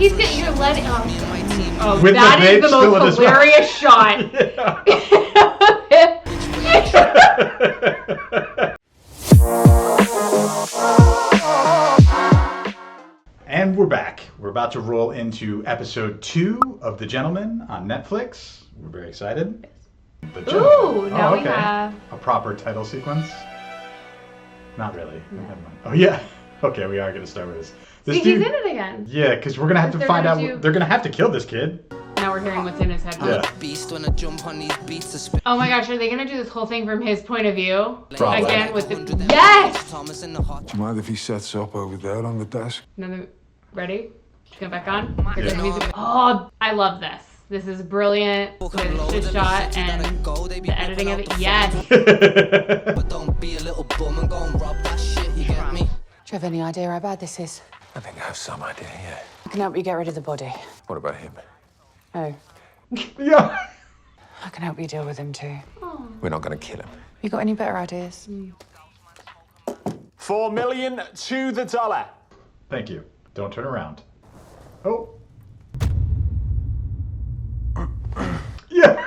He's getting your letting. Oh, With that the is the still in most his hilarious shot. And we're back. We're about to roll into episode 2 of The Gentlemen on Netflix. We're very excited. The Gentlemen. Ooh, now we have a proper title sequence. Not really. No. Oh yeah. Okay, we are gonna start with this. See, he's in it again. Yeah, because we're gonna have to find out. They're gonna have to kill this kid. Now we're hearing what's in his head. Yeah. Oh my gosh, are they gonna do this whole thing from his point of view? Probably. Again with the yes. Do you mind if he sets up over there on the desk? Another. Ready? Go back on. Yeah. Music. Oh, I love this. This is brilliant. The shot and the editing of it. Yes. But don't be a little bum and go and rob that shit, you get me? Do you have any idea how bad this is? I think I have some idea, yeah. I can help you get rid of the body. What about him? Oh, Yeah. I can help you deal with him too. We're not gonna kill him. You got any better ideas? $4 million to the dollar. Thank you. Don't turn around. Oh. Yeah.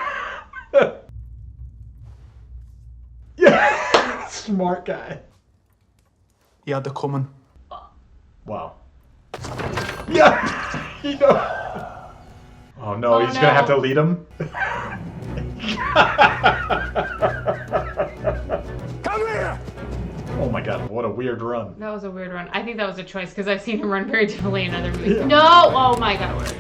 Yeah. Smart guy. He had the coming. Wow. Yeah. He knows. Oh no, he's gonna have to lead him. Come here! Oh my god, what a weird run. That was a weird run. I think that was a choice because I've seen him run very differently in other movies. Yeah. No! Oh my god.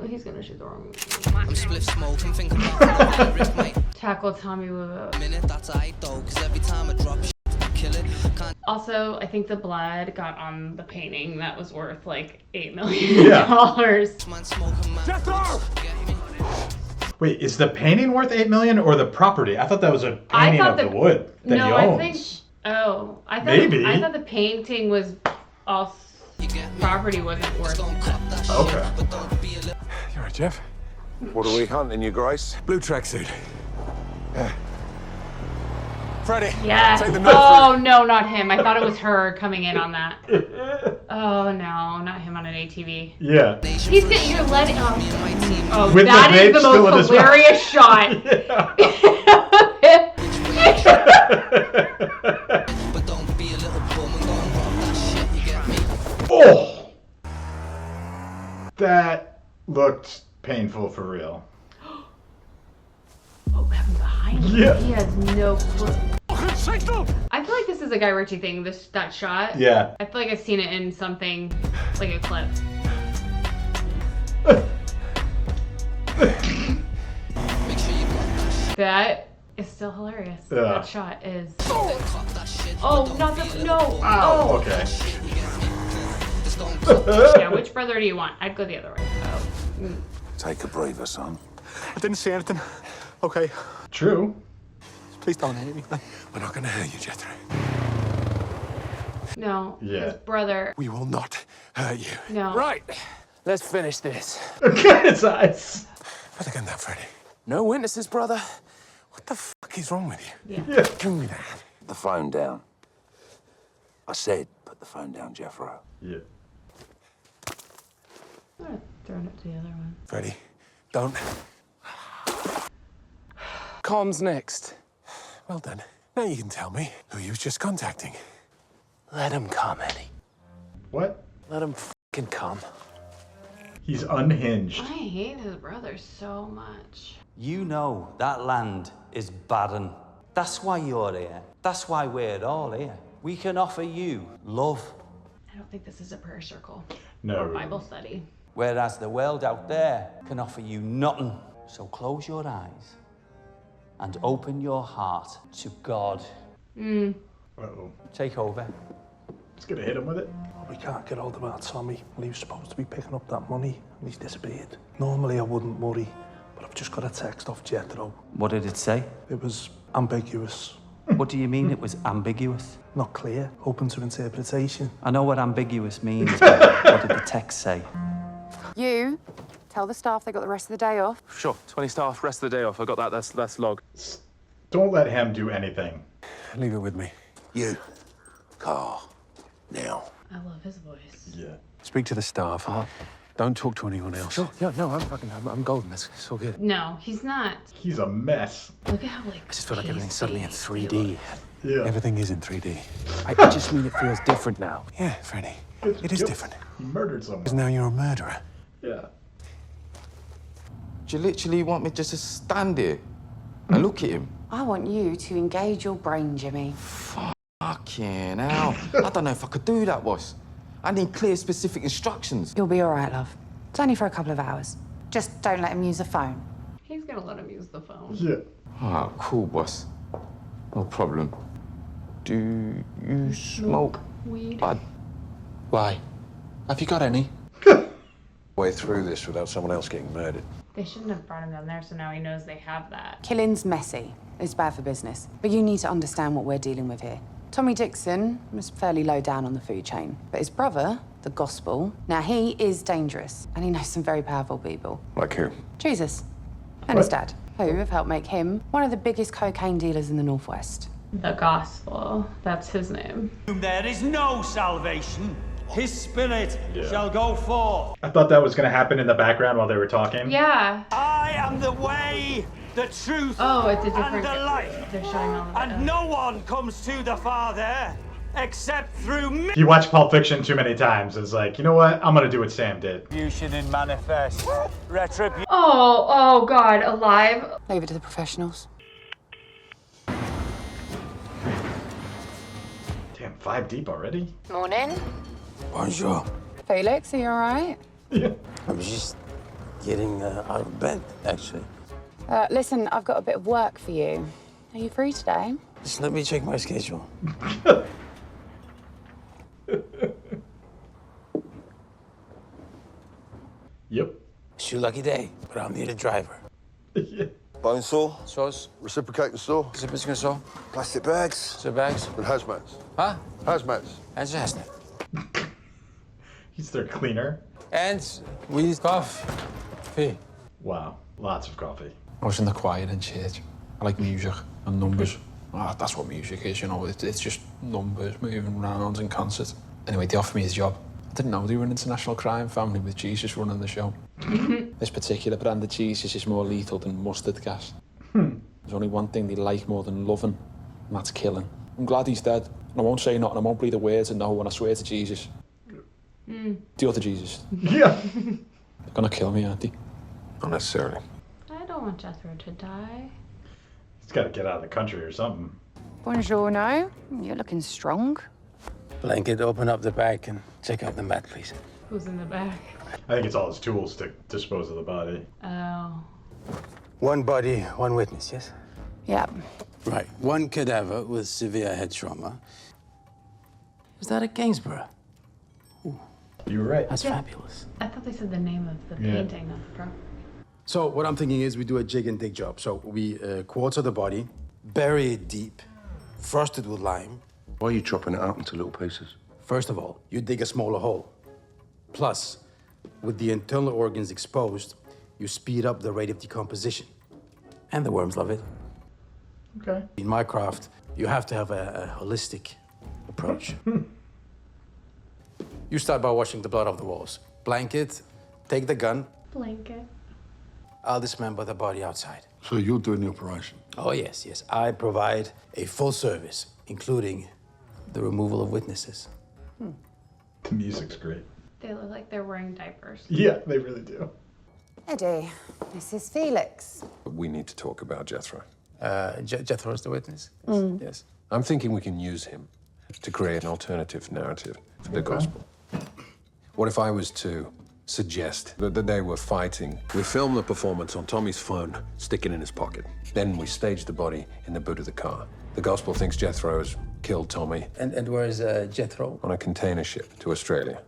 He's gonna shoot the wrong movie. I'm split smoking, think about it, mate. Tackle Tommy with a Minute, that's aight though, cause every time I drop shit, I kill it. Can't Also, I think the blood got on the painting that was worth like $8 million. Yeah. man smoking, man. Jethro! Get me? Wait, is the painting worth $8 million or the property? I thought that was a painting of the wood that he owns. I think. Oh, I thought. Maybe. I thought the painting was all. Property wasn't worth. Don't cop that shit, Okay. but don't be a little. You alright, Jeff? What are we hunting, Your Grace? Blue tracksuit. Freddie. Yes. Take the note Oh no, not him. I thought it was her coming in on that. Oh no, not him on an ATV. Yeah. He's getting your letting. Oh, With that the is vape the still in most his mouth. hilarious shot. But don't be a little bum and go and rob that shit, you get me? Oh! That looked painful for real. Oh, him behind him. Yeah. He has no clue. I feel like this is a Guy Ritchie thing. That shot. Yeah. I feel like I've seen it in something like a clip. Make sure you got that shit. That is still hilarious. Yeah. That shot is. Then cop that shit. Oh, but not don't be the a no. little bum. Oh, okay. Shit, you get me? Just don't cop that Yeah, which brother do you want? I'd go the other way. Oh. Take a breather, son. I didn't see anything. Okay. True. Please don't hate me. We're not gonna hurt you, Jethro. No. Yeah. His brother. We will not hurt you. No. Right. Let's finish this. Look at his eyes. Put the gun down, Freddie. No witnesses, brother. What the fuck is wrong with you? Yeah. Give me that. Put the phone down. I said, put the phone down, Jethro. Yeah. I'm gonna throw it to the other one. Freddie, don't. Comms next. Well done. Now you can tell me who you was just contacting. Let him come, Eddie. What? Let him fucking come. He's unhinged. I hate his brother so much. You know that land is barren. That's why you're here. That's why we're all here. We can offer you love, I don't think this is a prayer circle No. or Bible study. whereas the world out there can offer you nothing. So close your eyes and open your heart to God. Uh-oh. Take over. It's gonna hit him with it. We can't get hold of our Tommy. Well, he was supposed to be picking up that money and he's disappeared. Normally I wouldn't worry, but I've just got a text off Jethro. What did it say? It was ambiguous, What do you mean it was ambiguous? not clear, open to interpretation. I know what ambiguous means, but what did the text say? You tell the staff they got the rest of the day off. Sure. 20 staff, rest of the day off. I got that. That's log. Don't let him do anything. Leave it with me. You. Car. Now. I love his voice. Yeah. Speak to the staff. Don't talk to anyone else. Sure. Yeah, no, I'm golden. It's all good. No, he's not. He's a mess. Look at how like. I just feel like everything's suddenly in pasty he 3D. looks. Yeah. Everything is in 3D. I just mean it feels different now. Yeah, Freddy. It is different. He murdered someone. Because now you're a murderer. Yeah. Do you literally want me just to stand here and look at him? I want you to engage your brain, Jimmy. Fucking hell. I don't know if I could do that, boss. I need clear, specific instructions. You'll be all right, love. It's only for a couple of hours. Just don't let him use the phone. He's gonna let him use the phone. Yeah. Ah, cool, boss. No problem. Do you smoke Weed. bud? Why? Have you got any? Way through this without someone else getting murdered. They shouldn't have brought him down there, so now he knows they have that. Killing's messy. It's bad for business. But you need to understand what we're dealing with here. Tommy Dixon was fairly low down on the food chain. But his brother, the Gospel, now he is dangerous. And he knows some very powerful people. Like who? Jesus. And his dad, who have helped make him one of the biggest cocaine dealers in the Northwest. The Gospel. That's his name. There is no salvation. His spirit shall go forth. I thought that was going to happen in the background while they were talking. Yeah. I am the way, the truth, Oh, it's a different. and the life. They're showing all of it. And no one comes to the Father except through me. You watch Pulp Fiction too many times. It's like, you know what? I'm going to do what Sam did. Retribution in manifest. Retribution. Oh God, alive. Leave it to the professionals. Damn, 5 deep already? Morning. Bonjour. Felix, are you all right? Yeah. I was just getting out of bed, actually. Listen, I've got a bit of work for you. Are you free today? Just let me check my schedule. Yep. It's your lucky day, but I'm the driver. Yeah. Bone saw, Sauce? reciprocating saw, Is it bisschen so? plastic bags, So bags? and hazmats. Huh? Hazmats. And just. He's their cleaner. And we coffee. Wow. Lots of coffee. I was in the choir in church. I like music and numbers. That's what music is, you know. It's just numbers moving around in concert. Anyway, they offered me a job. I didn't know they were an international crime family with Jesus running the show. This particular brand of Jesus is more lethal than mustard gas. There's only one thing they like more than loving, and that's killing. I'm glad he's dead. And I won't say nothing, I won't breathe a word to no one, I swear to Jesus. The other Jesus. Yeah. They're gonna kill me, aren't they? Not necessarily. I don't want Jethro to die. He's got to get out of the country or something. Buongiorno. You're looking strong. Blanket, open up the bag and check out the mat, please. Who's in the back? I think it's all his tools to dispose of the body. Oh. One body, one witness, yes? Yeah. Right. One cadaver with severe head trauma. Is that at Gainsborough? You were right. That's fabulous. I thought they said the name of the Yeah. painting, not the property. So what I'm thinking is we do a jig and dig job. So we quarter the body, bury it deep, frost it with lime. Why are you chopping it up into little pieces? First of all, you dig a smaller hole. Plus, with the internal organs exposed, you speed up the rate of decomposition. And the worms love it. Okay. In my craft, you have to have a holistic approach. You start by washing the blood off the walls. Blanket, take the gun. Blanket. I'll dismember the body outside. So you're doing the operation? Oh, yes, yes. I provide a full service, including the removal of witnesses. The music's great. They look like they're wearing diapers. Yeah, they really do. Eddie, this is Felix. We need to talk about Jethro. Jethro is the witness? Yes. I'm thinking we can use him to create an alternative narrative for the gospel. What if I was to suggest that they were fighting? We film the performance on Tommy's phone, stick it in his pocket. Then we stage the body in the boot of the car. The gospel thinks Jethro has killed Tommy And where is Jethro? on a container ship to Australia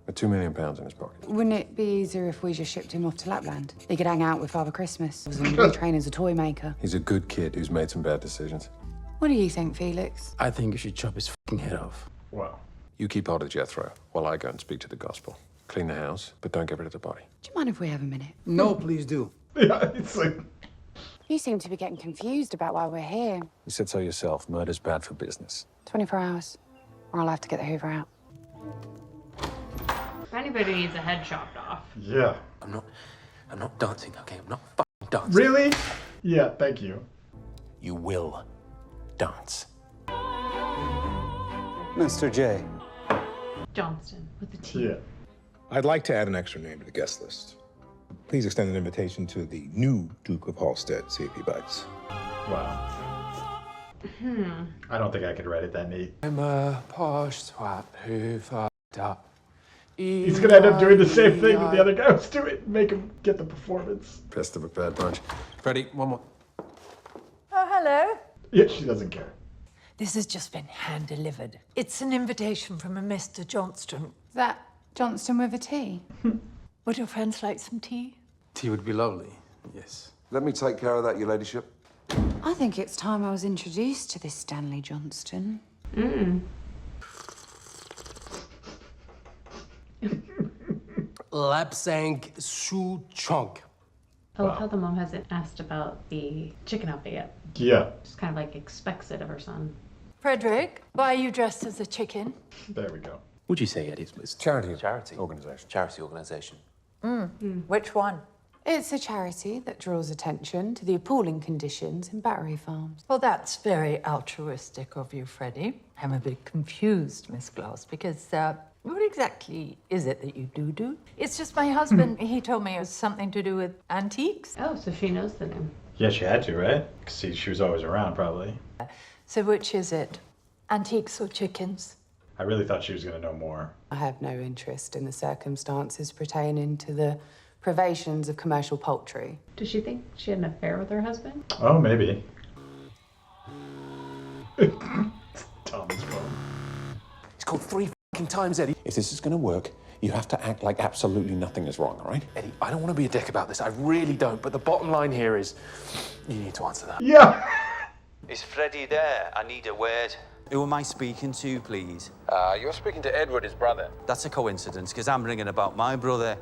with £2 million in his pocket. Wouldn't it be easier if we just shipped him off to Lapland? He could hang out with Father Christmas and retrain as a toy maker. He's a good kid who's made some bad decisions. What do you think, Felix? I think you should chop his fucking head off. Wow. You keep hold of Jethro while I go and speak to the gospel. Clean the house, but don't get rid of the body. Do you mind if we have a minute? No, please do. Yeah, it's like, You seem to be getting confused about why we're here. You said so yourself. Murder's bad for business. 24 hours, or I'll have to get the Hoover out. If anybody needs a head chopped off. Yeah. I'm not dancing, okay? I'm not fucking dancing. Really? Yeah, thank you. You will dance. Mr. J. Johnston with the T. Yeah. I'd like to add an extra name to the guest list. Please extend an invitation to the new Duke of Halstead, see if he bites. Wow. I don't think I could write it that neat. I'm a posh swap who fucked up. He's gonna end up doing the same thing that the other guy was doing. Make him get the performance. Best of a bad bunch. Freddie, one more. Oh, hello. Yeah, she doesn't care. This has just been hand-delivered. It's an invitation from a Mr. Johnston. Is that Johnston with a T? Would your friends like some tea? Tea would be lovely, yes. Let me take care of that, your ladyship. I think it's time I was introduced to this Stanley Johnston. Lapsang Su Chunk. I love how the mom hasn't asked about the chicken outfit yet. Yeah. Just kind of like expects it of her son. Frederick, why are you dressed as a chicken? There we go. What'd you say, Eddie? It's charity. Charity. Organization. Charity organisation. Which one? It's a charity that draws attention to the appalling conditions in battery farms. Well, that's very altruistic of you, Freddie. I'm a bit confused, Miss Glass, because what exactly is it that you do? It's just my husband, he told me it was something to do with antiques. Oh, so she knows the name. Yeah, she had to, right? See, she was always around, probably. So which is it? Antiques or chickens? I really thought she was gonna know more. I have no interest in the circumstances pertaining to the privations of commercial poultry. Does she think she had an affair with her husband? Oh, maybe. Tom's phone. It's called 3 fucking times, Eddie. If this is going to work, you have to act like absolutely nothing is wrong, all right? Eddie, I don't want to be a dick about this. I really don't. But the bottom line here is, you need to answer that. Yeah. Is Freddie there? I need a word. Who am I speaking to, please? You're speaking to Edward, his brother. That's a coincidence, because I'm ringing about my brother,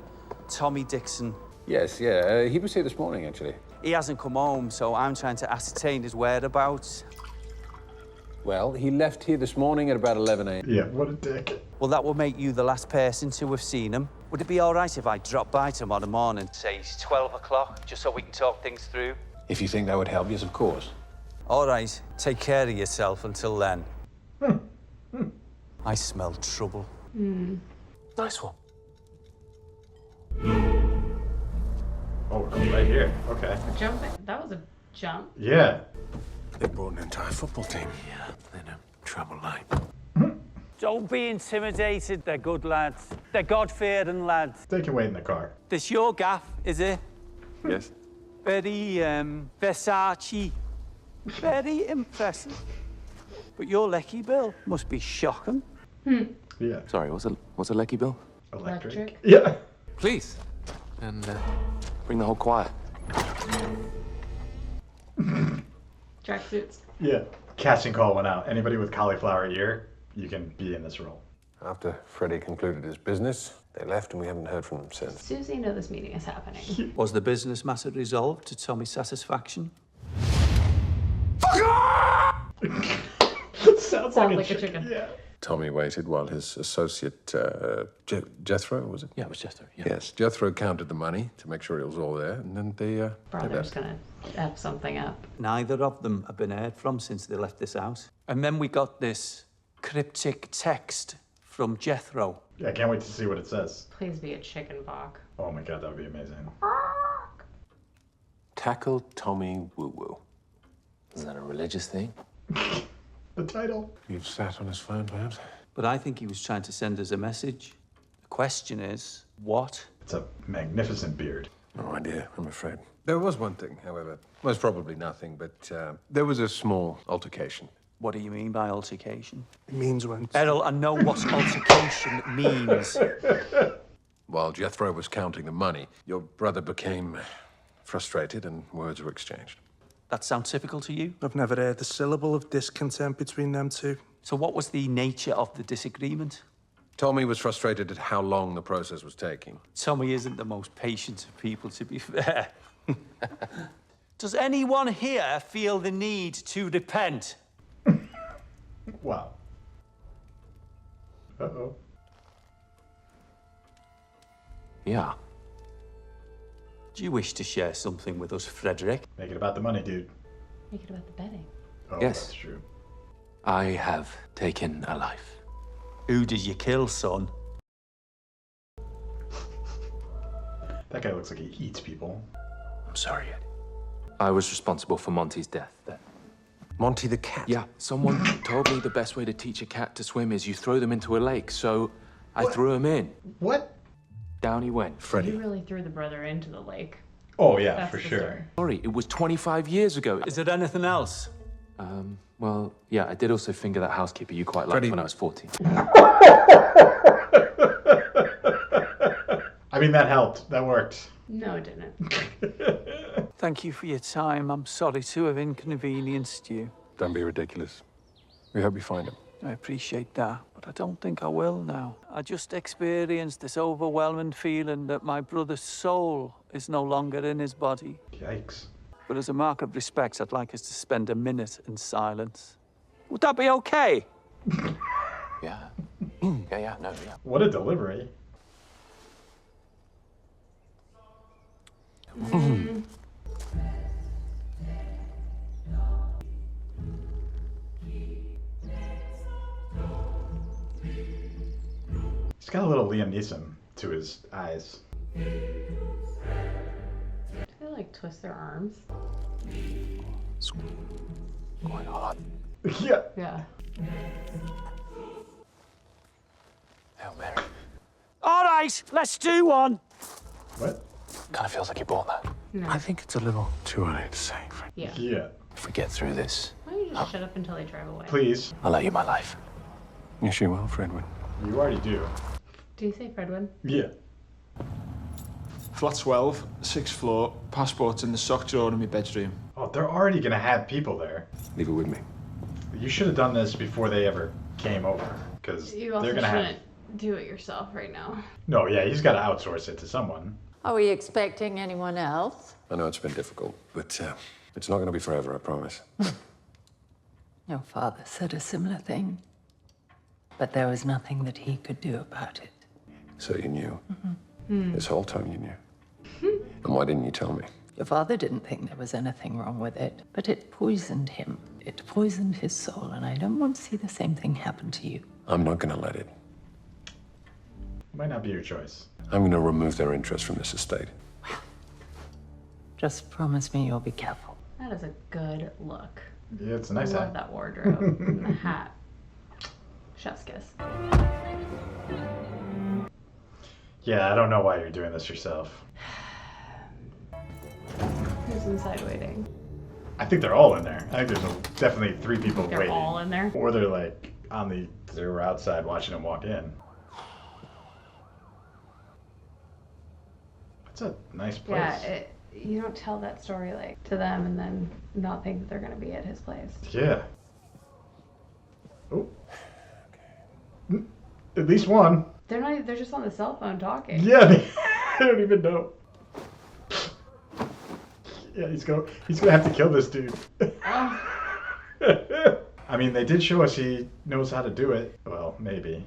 Tommy Dixon. Yes, yeah. He was here this morning, actually. He hasn't come home, so I'm trying to ascertain his whereabouts. Well, he left here this morning at about 11 a.m. Yeah, what a dick. Well, that will make you the last person to have seen him. Would it be all right if I drop by tomorrow morning, say it's 12 o'clock, just so we can talk things through? If you think that would help, yes, of course. All right, take care of yourself until then. I smell trouble. Nice one. Oh, we're going right here. Okay. Jumping. That was a jump. Yeah. They brought an entire football team. Yeah, they're no trouble, like. Don't be intimidated, they're good lads. They're God-fearing lads. They can wait in the car. This your gaff, is it? Yes. Very, Versace. Very impressive. But your lecky bill must be shocking. Yeah. Sorry, what's a lecky bill? Electric. Yeah. Please. And bring the whole choir. Tracksuits. Yeah. Casting call went out. Anybody with cauliflower ear, you can be in this role. After Freddie concluded his business, they left and we haven't heard from them since. Susie, know this meeting is happening. Was the business matter resolved to Tommy's satisfaction? Sounds like a chicken. Yeah. Tommy waited while his associate, Jethro, was it? Yeah, it was Jethro. Yeah. Yes, Jethro counted the money to make sure it was all there, and then they Brother's gonna F something up. Neither of them have been heard from since they left this house. And then we got this cryptic text from Jethro. Yeah, I can't wait to see what it says. Please be a chicken bok. Oh my god, that would be amazing. Tackle Tommy Woo Woo. Is that a religious thing? The title. You've sat on his phone, perhaps? But I think he was trying to send us a message. The question is, what? It's a magnificent beard. No idea, I'm afraid. There was one thing, however. Most probably nothing, but there was a small altercation. What do you mean by altercation? It means when... Errol, I know what altercation means. While Jethro was counting the money, your brother became frustrated and words were exchanged. That sounds typical to you? I've never heard a syllable of discontent between them two. So what was the nature of the disagreement? Tommy was frustrated at how long the process was taking. Tommy isn't the most patient of people, to be fair. Does anyone here feel the need to repent? Wow. Uh-oh. Yeah. Do you wish to share something with us, Frederick? Make it about the money, dude. Make it about the betting. Oh, Yes. that's true. I have taken a life. Who did you kill, son? That guy looks like he eats people. I'm sorry, Ed. I was responsible for Monty's death. Monty the cat? Yeah, someone told me the best way to teach a cat to swim is you throw them into a lake, so I threw him in. What? Down he went. You really threw the brother into the lake. Oh, yeah, That's for the sure. story. Sorry, it was 25 years ago. Is there anything else? Well, yeah, I did also finger that housekeeper you quite liked Freddie. when I was 14. I mean, that helped. That worked. No, it didn't. Thank you for your time. I'm sorry to have inconvenienced you. Don't be ridiculous. We hope you find him. I appreciate that, but I don't think I will now. I just experienced this overwhelming feeling that my brother's soul is no longer in his body. Yikes. But as a mark of respect, I'd like us to spend a minute in silence. Would that be okay? Yeah. Yeah, no, yeah. What a delivery. He's got a little Liam Neeson to his eyes. Do they like twist their arms? It's quite hard. Yeah. Yeah. Hail Mary. All right, let's do one. What? Kind of feels like you bought that. No. I think it's a little too early to say. Yeah. Yeah. If we get through this, Why don't you just shut up until they drive away? Please. I'll let you my life. Yes, you will, Fredwin. You already do. Do you say Fredwin? Yeah. Flat 12, 6th floor, passport's in the sock drawer in my bedroom. Oh, they're already gonna have people there. Leave it with me. You should have done this before they ever came over, because You also they're gonna shouldn't have. do it yourself right now. No, yeah, he's got to outsource it to someone. Are we expecting anyone else? I know it's been difficult, but it's not going to be forever, I promise. Your father said a similar thing, but there was nothing that he could do about it. So you knew. This whole time you knew. And why didn't you tell me? Your father didn't think there was anything wrong with it, but it poisoned him. It poisoned his soul, and I don't want to see the same thing happen to you. I'm not going to let it. Might not be your choice. I'm going to remove their interest from this estate. Just promise me you'll be careful. That is a good look. Yeah, it's a nice I love hat. that wardrobe and the hat. Chef's kiss. Yeah, I don't know why you're doing this yourself. Who's inside waiting? I think they're all in there. I think there's definitely 3 people They're waiting. all in there? Or they're like they were outside watching him walk in. It's a nice place. Yeah, you don't tell that story like to them and then not think that they're gonna be at his place. Yeah. Oh. At least one. They're not. They're just on the cell phone talking. Yeah, they don't even know. Yeah, he's gonna have to kill this dude. Oh. I mean, they did show us he knows how to do it. Well, maybe.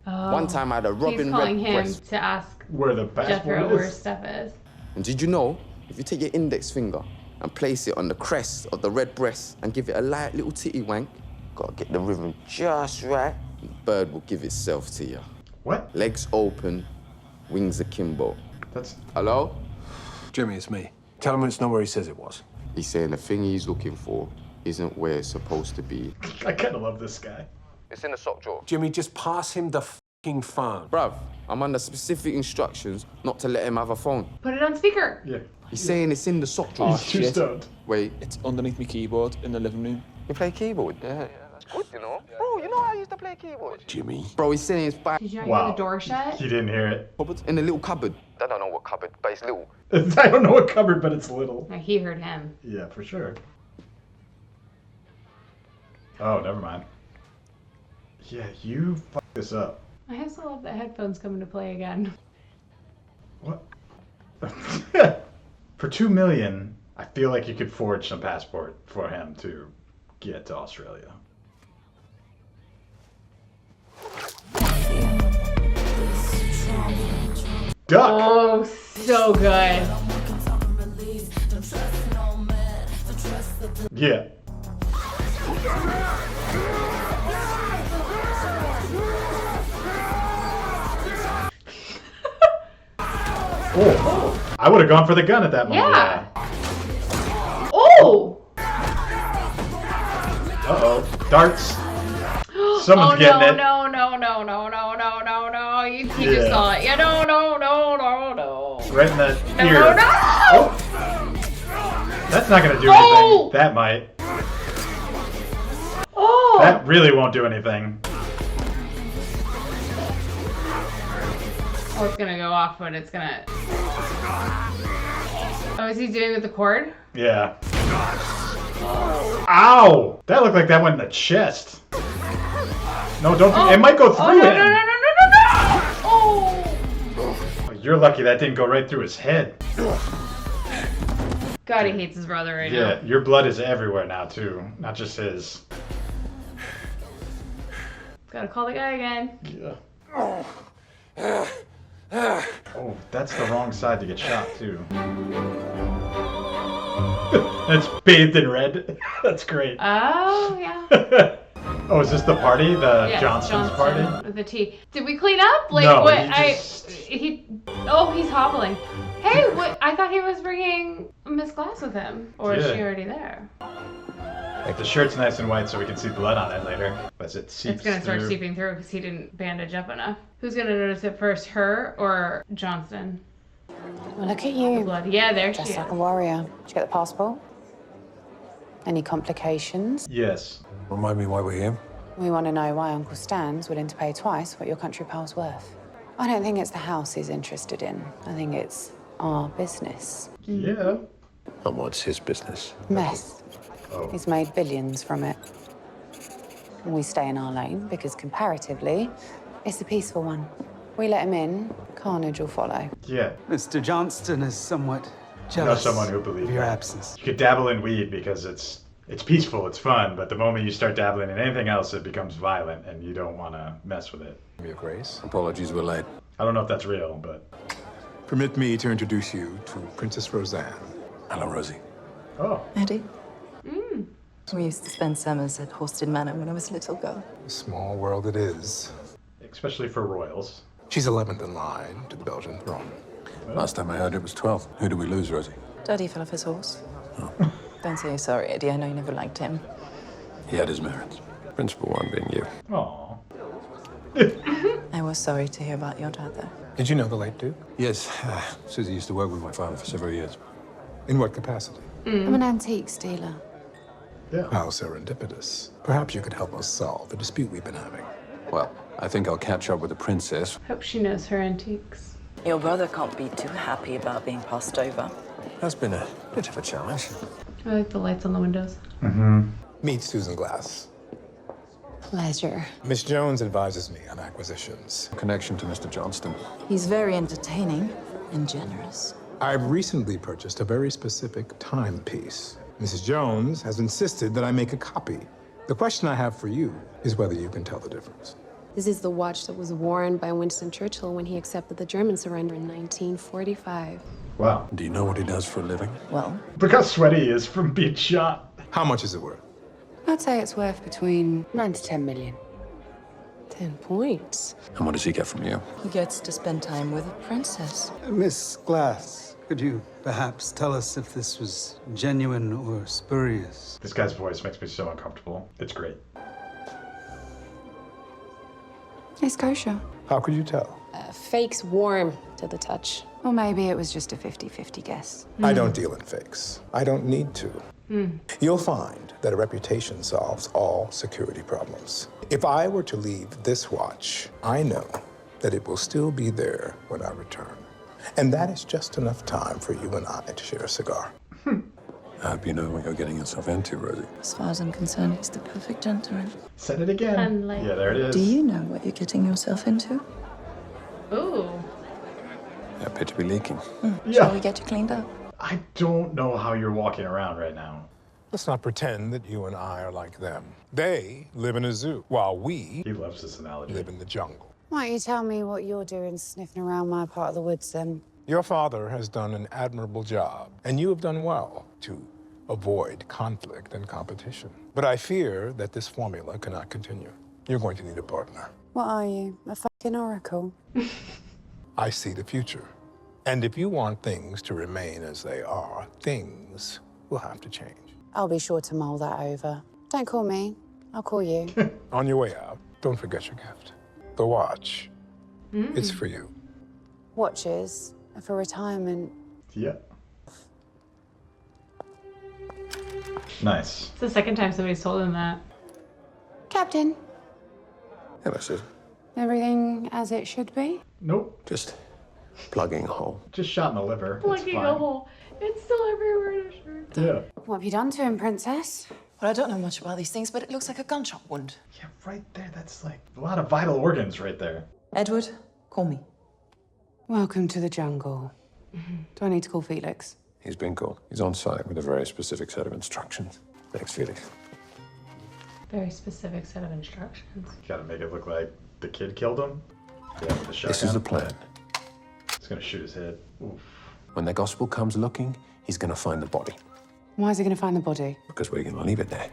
Oh. One time I had a Robin He's calling him Redbreast. to ask Where the passport Jethro is? where his stuff is. And did you know, if you take your index finger and place it on the crest of the red breast and give it a light little titty wank, gotta get the rhythm just right, the bird will give itself to you. What? Legs open, wings akimbo. That's... Hello? Jimmy, it's me. Tell him it's not where he says it was. He's saying the thing he's looking for isn't where it's supposed to be. I kind of love this guy. It's in the sock drawer. Jimmy, just pass him the f***ing phone. Bruv, I'm under specific instructions not to let him have a phone. Put it on speaker. Yeah. He's saying it's in the sock drawer. He's too stoned. Wait. It's underneath my keyboard in the living room. You play keyboard? Yeah, that's good, you know. Bro, you know how I used to play keyboard? Jimmy. Bro, he's saying it's back. Did you not hear the door shut? He didn't hear it. In the little cupboard. I don't know what cupboard, but it's little. I don't know what cupboard, but it's little. No, he heard him. Yeah, for sure. Oh, never mind. Yeah, you fucked this up. I also love that headphones come into play again. What? For $2 million, I feel like you could forge some passport for him to get to Australia. This time. duck. Oh, so good. Yeah. Oh, I would have gone for the gun at that moment. Yeah. Oh! Uh-oh. Darts. Someone's getting it. No. You just saw it. Yeah, no. Right in the No, ear. no. Oh. That's not going to do anything. That might. Oh! That really won't do anything. Oh, it's gonna go off, but it's gonna... Oh, is he doing with the cord? Yeah. Ow! That looked like that went in the chest. No, don't. Oh. It might go through no, him. no. Oh! Oh, you're lucky that didn't go right through his head. God, he hates his brother right now. Yeah, your blood is everywhere now too, not just his. Gotta call the guy again. Yeah. Oh, that's the wrong side to get shot too. It's bathed in red. That's great. Oh, yeah. Oh, is this the party? The Yes, Johnston's party? With the T. Did we clean up? Like No, what? he He's hobbling. Hey, what? I thought he was bringing Miss Glass with him, or is Yeah. she already there? Like the shirt's nice and white, so we can see blood on it later. As it seeps It's gonna start through. seeping through because he didn't bandage up enough. Who's gonna notice it first, her or Johnston? Well, look at you. Blood. Yeah, there she Just is. like a warrior. Did you get the passport? Any complications? Yes. Remind me why we're here. We want to know why Uncle Stan's willing to pay twice what your country pal's worth. I don't think it's the house he's interested in. I think it's our business. Yeah. And what's his business? Meth. Oh. He's made billions from it. And we stay in our lane because comparatively, it's a peaceful one. We let him in, carnage will follow. Yeah. Mr. Johnston is somewhat I know jealous someone who believes of your that. absence. You could dabble in weed because it's peaceful, it's fun, but the moment you start dabbling in anything else, it becomes violent, and you don't want to mess with it. Your Grace. Apologies were late. I don't know if that's real, but... Permit me to introduce you to Princess Roseanne. Hello, Rosie. Oh. Eddie. We used to spend summers at Horsted Manor when I was a little girl. A small world it is. Especially for royals. She's 11th in line to the Belgian throne. Last time I heard it was 12. Who did we lose, Rosie? Daddy fell off his horse. Don't say you're sorry, Eddie. I know you never liked him. He had his merits. Principal one being you. Aww. I was sorry to hear about your dad, though. Did you know the late Duke? Yes. Susie used to work with my father for several years. In what capacity? I'm an antiques dealer. Yeah. How serendipitous. Perhaps you could help us solve the dispute we've been having. Well, I think I'll catch up with the princess. Hope she knows her antiques. Your brother can't be too happy about being passed over. That's been a bit of a challenge. I like the lights on the windows. Mm-hmm. Meet Susan Glass. Pleasure. Miss Jones advises me on acquisitions. Connection to Mr. Johnston. He's very entertaining and generous. I've recently purchased a very specific timepiece. Mrs. Jones has insisted that I make a copy. The question I have for you is whether you can tell the difference. This is the watch that was worn by Winston Churchill when he accepted the German surrender in 1945. Wow. Do you know what he does for a living? Well, Look how sweaty he is from being shot. How much is it worth? I'd say it's worth between 9 to 10 million. 10 points. And what does he get from you? he gets to spend time with a princess. Miss Glass, could you perhaps tell us if this was genuine or spurious? This guy's voice makes me so uncomfortable. It's great. It's kosher. How could you tell? Fake's warm to the touch. Or maybe it was just a 50-50 guess. I don't deal in fakes. I don't need to. You'll find that a reputation solves all security problems. If I were to leave this watch, I know that it will still be there when I return. And that is just enough time for you and I to share a cigar. I hope you know what you're getting yourself into, Rosie. As far as I'm concerned, he's the perfect gentleman. Said it again. Unlike- Yeah, there it is. Do you know what you're getting yourself into? Ooh. I appear to be leaking. Shall we get you cleaned up? I don't know how you're walking around right now. Let's not pretend that you and I are like them. They live in a zoo, while we He loves this analogy. live in the jungle. Why don't you tell me what you're doing sniffing around my part of the woods then? Your father has done an admirable job, and you have done well to avoid conflict and competition. But I fear that this formula cannot continue. You're going to need a partner. What are you, a fucking oracle? I see the future. And if you want things to remain as they are, things will have to change. I'll be sure to mull that over. Don't call me, I'll call you. On your way out, don't forget your gift. The watch. It's for you. Watches are for retirement. Yeah. Nice. It's the second time somebody's told him that. Captain, Yeah, that's it. everything as it should be? Nope. Just plugging a hole. Just shot in the liver. It's Plugging fine. a hole. It's still everywhere in his shirt. Yeah. What have you done to him, Princess? Well, I don't know much about these things, but it looks like a gunshot wound. Yeah, right there. That's like a lot of vital organs right there. Edward, call me. Welcome to the jungle. Do I need to call Felix? He's been called. He's on site with a very specific set of instructions. Thanks, Felix. Very specific set of instructions. Gotta make it look like the kid killed him. Yeah, with the shotgun. This is the plan. He's gonna shoot his head. Oof. When the gospel comes looking, he's gonna find the body. Why is he going to find the body? Because we're gonna leave it there.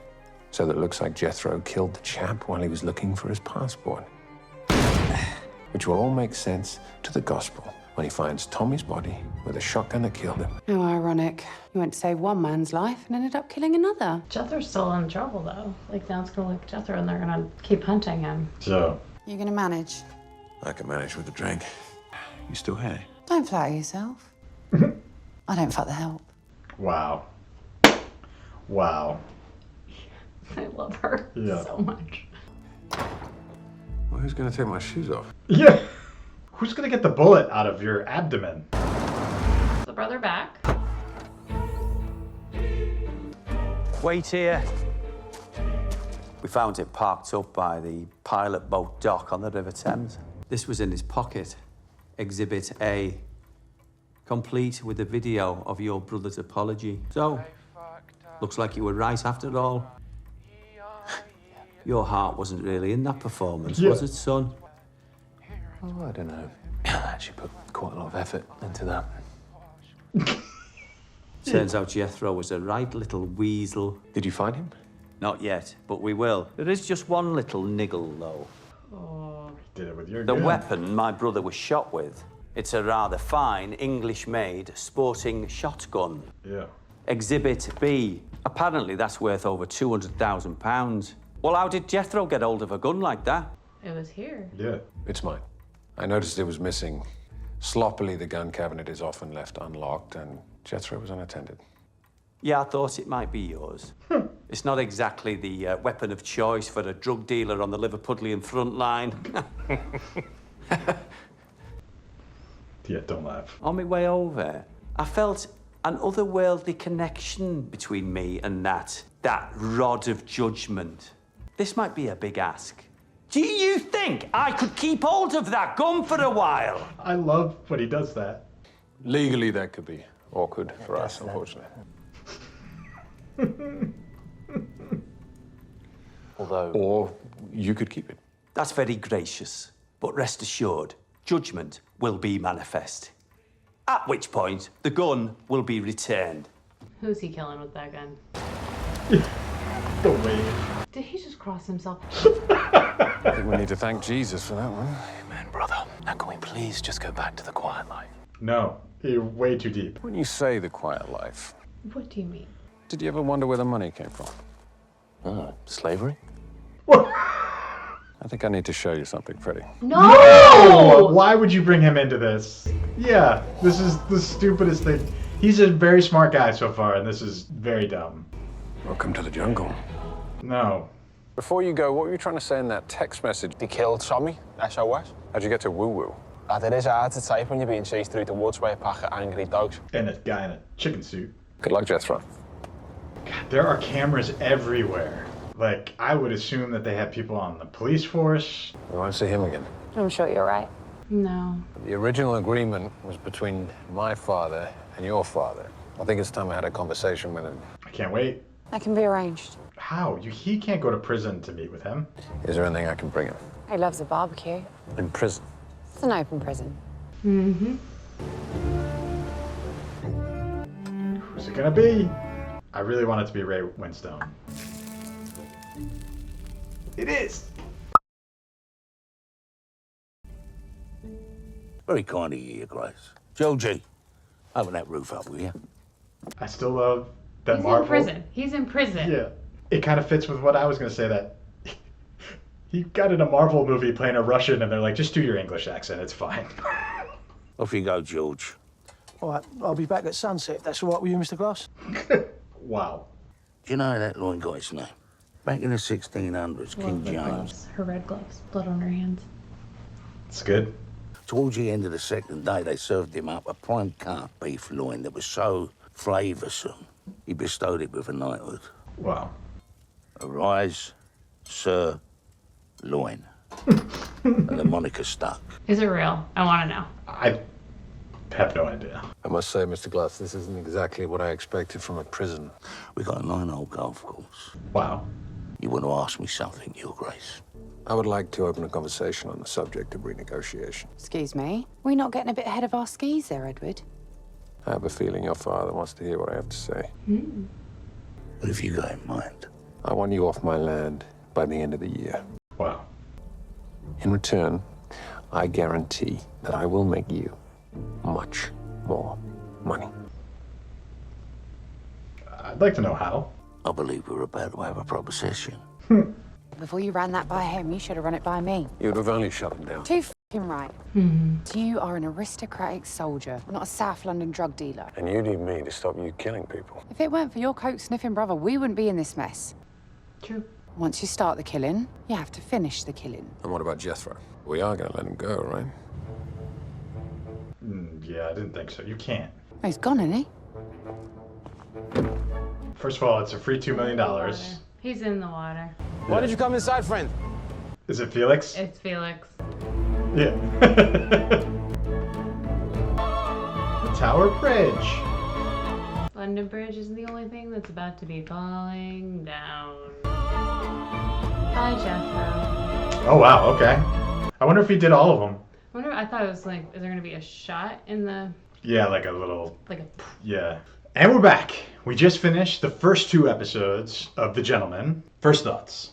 So that it looks like Jethro killed the chap while he was looking for his passport. Which will all make sense to the gospel when he finds Tommy's body with a shotgun that killed him. How ironic. You went to save one man's life and ended up killing another. Jethro's still in trouble, though. Like, now it's gonna look at Jethro and they're gonna keep hunting him. So. You're going to manage? I can manage with a drink. You still here? Don't flatter yourself. I don't fuck the help. Wow. Wow. I love her so much. Well, who's gonna take my shoes off? Yeah. Who's gonna get the bullet out of your abdomen? Is the brother back? Wait here. We found it parked up by the pilot boat dock on the River Thames. This was in his pocket. Exhibit A. Complete with a video of your brother's apology. So, looks like you were right after all. Your heart wasn't really in that performance, was it, son? Oh, I don't know. I actually put quite a lot of effort into that. Turns out Jethro was a right little weasel. Did you find him? Not yet, but we will. There is just one little niggle, though. Oh. Did it with your The gun. weapon my brother was shot with. It's a rather fine, English-made, sporting shotgun. Yeah. Exhibit B. Apparently that's worth over £200,000. Well, how did Jethro get hold of a gun like that? It was here. Yeah. It's mine. I noticed it was missing. Sloppily, the gun cabinet is often left unlocked, and Jethro was unattended. Yeah, I thought it might be yours. It's not exactly the weapon of choice for a drug dealer on the Liverpudlian front line. Yeah, don't laugh. On my way over, I felt an otherworldly connection between me and that rod of judgment. This might be a big ask. Do you think I could keep hold of that gun for a while? I love when he does that. Legally, that could be awkward for us, unfortunately. Although... Or you could keep it. That's very gracious, but rest assured, judgment will be manifest. At which point, the gun will be returned. Who's he killing with that gun? The way. Did he just cross himself? I think we need to thank Jesus for that one. Amen, brother. Now can we please just go back to the quiet life? No, you're way too deep. When you say the quiet life, What do you mean? did you ever wonder where the money came from? Slavery? I think I need to show you something, Freddie. No! Why would you bring him into this? Yeah, this is the stupidest thing. He's a very smart guy so far, and this is very dumb. Welcome to the jungle. No. Before you go, what were you trying to say in that text message? He killed Tommy, SOS. How'd you get to woo-woo? Lad, it is hard to type when you're being chased through the woods by a pack of angry dogs. And a guy in a chicken suit. Good luck, Jethro. God, there are cameras everywhere. Like, I would assume that they have people on the police force. We won't see him again. I'm sure you're right. No. The original agreement was between my father and your father. I think it's time I had a conversation with him. I can't wait. That can be arranged. How? He can't go to prison to meet with him. Is there anything I can bring him? He loves a barbecue. In prison. It's an open prison. Mm-hmm. Who's it gonna be? I really want it to be Ray Winstone. It is. Very kind of you, Your Grace. Georgie, open that roof up, will you? I still love that He's Marvel. in prison. He's in prison. Yeah. It kind of fits with what I was gonna say, that he got in a Marvel movie playing a Russian and they're like, just do your English accent, it's fine. Off you go, George. All right, I'll be back at sunset, if that's all right with you, Mr. Glass. Wow. Do you know that loin got its name? Back in the 1600s, King Love the James. gloves. Her red gloves. Blood on her hands. It's good. Towards the end of the second day, they served him up a prime cut beef loin that was so flavoursome, he bestowed it with a knighthood. Wow. Arise, Sir Loin. And the moniker stuck. Is it real? I want to know. I have no idea. I must say, Mr. Glass, this isn't exactly what I expected from a prison. We got a 9-hole golf course. Wow. You want to ask me something, Your Grace? I would like to open a conversation on the subject of renegotiation. Excuse me? We're not getting a bit ahead of our skis there, Edward. I have a feeling your father wants to hear what I have to say. What have you got in mind? I want you off my land by the end of the year. Wow. In return, I guarantee that I will make you much more money. I'd like to know how. I believe we're about to have a proposition. Before you ran that by him, you should have run it by me. You'd have only shut him down. Too f***ing right. You are an aristocratic soldier, not a South London drug dealer. And you need me to stop you killing people. If it weren't for your coke-sniffing brother, we wouldn't be in this mess. True. Once you start the killing, you have to finish the killing. And what about Jethro? We are going to let him go, right? Yeah, I didn't think so. You can't. Oh, he's gone, isn't he? First of all, it's a free $2 million. He's in the water. Why did you come inside, friend? Is it Felix? It's Felix. Yeah. The Tower Bridge. London Bridge is the only thing that's about to be falling down. Bye, Jethro. Oh, wow, okay. I wonder if he did all of them. I thought it was like, is there going to be a shot in the... Yeah, like a little... Like a... Yeah. And we're back. We just finished the first 2 episodes of The Gentlemen. First thoughts.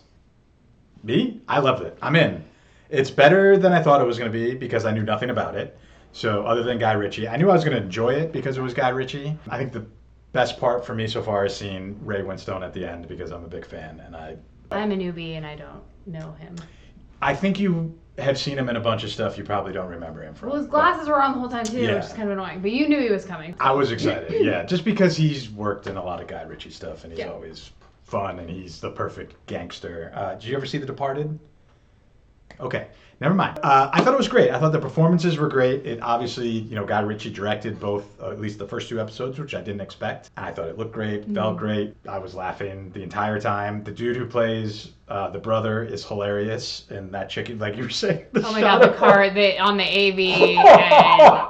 Me? I loved it. I'm in. It's better than I thought it was going to be because I knew nothing about it. So other than Guy Ritchie, I knew I was going to enjoy it because it was Guy Ritchie. I think the best part for me so far is seeing Ray Winstone at the end because I'm a big fan and I'm a newbie and I don't know him. I think you have seen him in a bunch of stuff you probably don't remember him from. Well, his glasses were on the whole time too, Yeah. which is kind of annoying. But you knew he was coming. I was excited, yeah, just because he's worked in a lot of Guy Ritchie stuff and he's Yeah. always fun and he's the perfect gangster. Did you ever see The Departed? Okay, never mind. I thought it was great. I thought the performances were great. It obviously, Guy Ritchie directed both, at least the first 2 episodes, which I didn't expect. And I thought it looked great, felt great. I was laughing the entire time. The dude who plays the brother is hilarious, and that chicken, like you were saying. Oh my god, the car on the AV. And...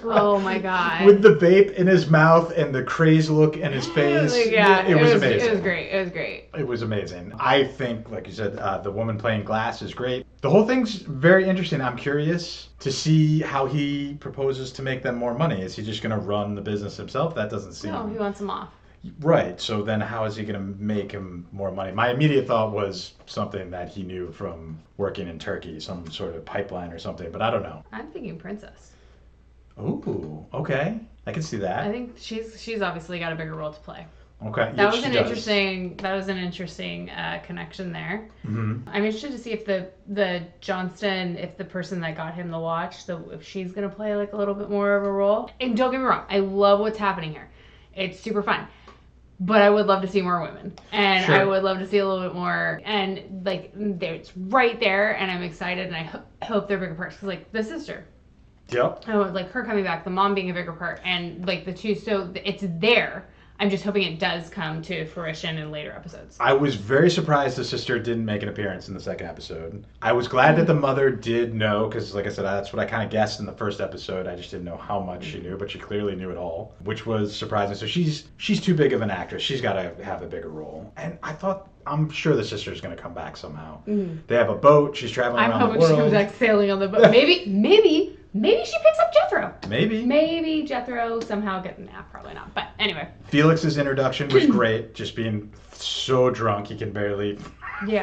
Oh my god. With the vape in his mouth and the crazed look in his face. Yeah, it was amazing. It was great. It was great. It was amazing. I think, like you said, the woman playing Glass is great. The whole thing's very interesting. I'm curious to see how he proposes to make them more money. Is he just going to run the business himself? That doesn't seem... No, he wants him off. Right. So then how is he going to make him more money? My immediate thought was something that he knew from working in Turkey, some sort of pipeline or something, but I don't know. I'm thinking princess. Ooh, okay. I can see that. I think she's obviously got a bigger role to play. Okay. That was an interesting connection there. Mm-hmm. I'm interested to see if the Johnston, if the person that got him the watch, if she's gonna play like a little bit more of a role. And don't get me wrong, I love what's happening here. It's super fun. But I would love to see more women. And Sure. I would love to see a little bit more. And like, it's right there, and I'm excited, and I hope they're bigger parts. Because like the sister. Yep. I would like her coming back, the mom being a bigger part, and like the two. So it's there. I'm just hoping it does come to fruition in later episodes. I was very surprised the sister didn't make an appearance in the second episode. I was glad that the mother did know, because like I said, that's what I kind of guessed in the first episode. I just didn't know how much she knew, but she clearly knew it all, which was surprising. So she's too big of an actress. She's got to have a bigger role. And I'm sure the sister's going to come back somehow. They have a boat. She's traveling around the world. I'm hoping she comes back sailing on the boat. Maybe she picks up Jethro. Maybe Jethro somehow gets... Nah, probably not. But anyway. Felix's introduction was great. Just being so drunk he can barely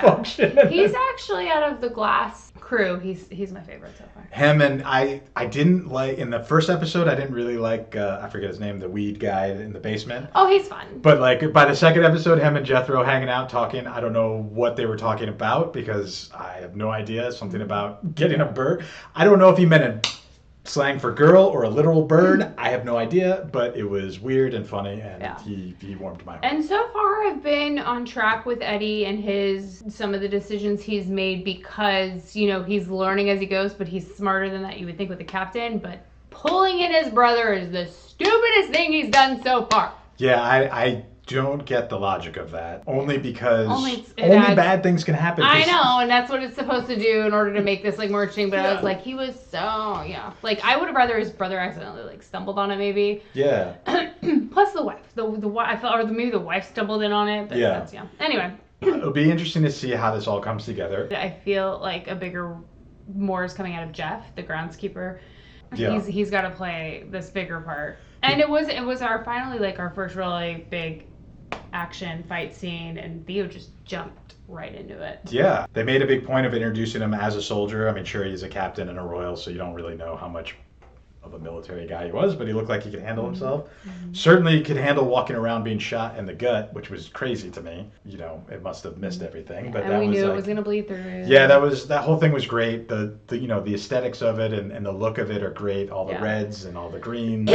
function. He's actually, out of the Glass crew, he's my favorite so far. Him, and I didn't like... In the first episode, I didn't really like... I forget his name. The weed guy in the basement. Oh, he's fun. But like by the second episode, him and Jethro hanging out, talking. I don't know what they were talking about because I have no idea. Something about getting a bird. I don't know if he meant a slang for girl or a literal bird. I have no idea, but it was weird and funny, and he warmed my heart. And so far, I've been on track with Eddie and some of the decisions he's made because, you know, he's learning as he goes, but he's smarter than that, you would think, with the captain. But pulling in his brother is the stupidest thing he's done so far. Yeah, I don't get the logic of that. Only because only adds, bad things can happen. I know, and that's what it's supposed to do in order to make this like more interesting. But I was like, he was so like I would have rather his brother accidentally like stumbled on it maybe. Yeah. Plus the wife, the wife, I felt, or maybe the wife stumbled in on it. But that's, Anyway. It'll be interesting to see how this all comes together. I feel like more is coming out of Jeff, the groundskeeper. Yeah. He's got to play this bigger part. And it was our first really big action fight scene, and Theo just jumped right into it. Yeah, they made a big point of introducing him as a soldier. I mean, sure, he's a captain and a royal, so you don't really know how much of a military guy he was, but he looked like he could handle himself. Certainly could handle walking around being shot in the gut, which was crazy to me. You know, it must have missed everything, but and we knew it was gonna bleed through. Yeah, that whole thing was great. The the aesthetics of it and the look of it are great. All the reds and all the greens,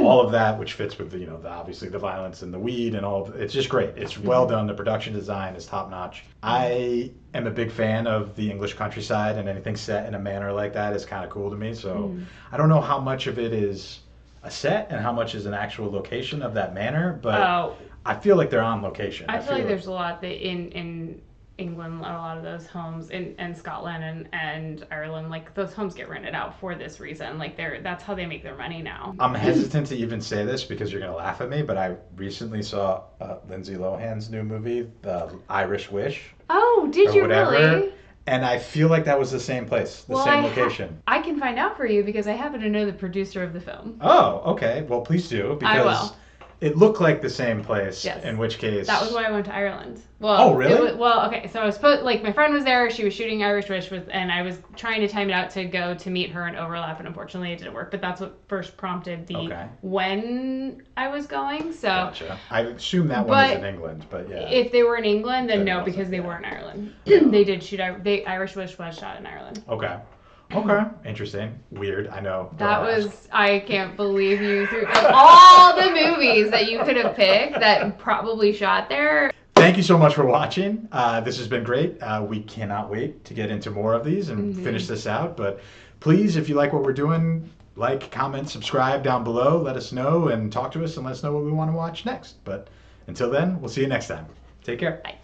all of that, which fits with obviously the violence and the weed and all. It's just great. It's well done. The production design is top notch. I am a big fan of the English countryside, and anything set in a manner like that is kind of cool to me. So I don't know how much of it is a set and how much is an actual location of that manor, but I feel like they're on location. I feel like there's a lot that in England, a lot of those homes in Scotland and Ireland, like those homes get rented out for this reason. Like that's how they make their money now. I'm hesitant to even say this because you're gonna laugh at me, but I recently saw Lindsay Lohan's new movie, The Irish Wish. Oh, did you really? And I feel like that was the same place, the same location. I can find out for you because I happen to know the producer of the film. Oh, okay. Well, please do, because I will. It looked like the same place. Yes. In which case, that was why I went to Ireland. Well, really? Okay. So I was supposed, my friend was there. She was shooting Irish Wish and I was trying to time it out to go to meet her and overlap, and unfortunately it didn't work. But that's what first prompted when I was going. So gotcha. I assume that one is in England, but yeah. If they were in England, then no, because they were in Ireland. They did shoot. Irish Wish was shot in Ireland. Okay. Okay. Interesting. Weird. I know. I can't believe you threw all the movies that you could have picked that probably shot there. Thank you so much for watching. This has been great. We cannot wait to get into more of these and finish this out. But please, if you like what we're doing, like, comment, subscribe down below. Let us know and talk to us and let us know what we want to watch next. But until then, we'll see you next time. Take care. Bye.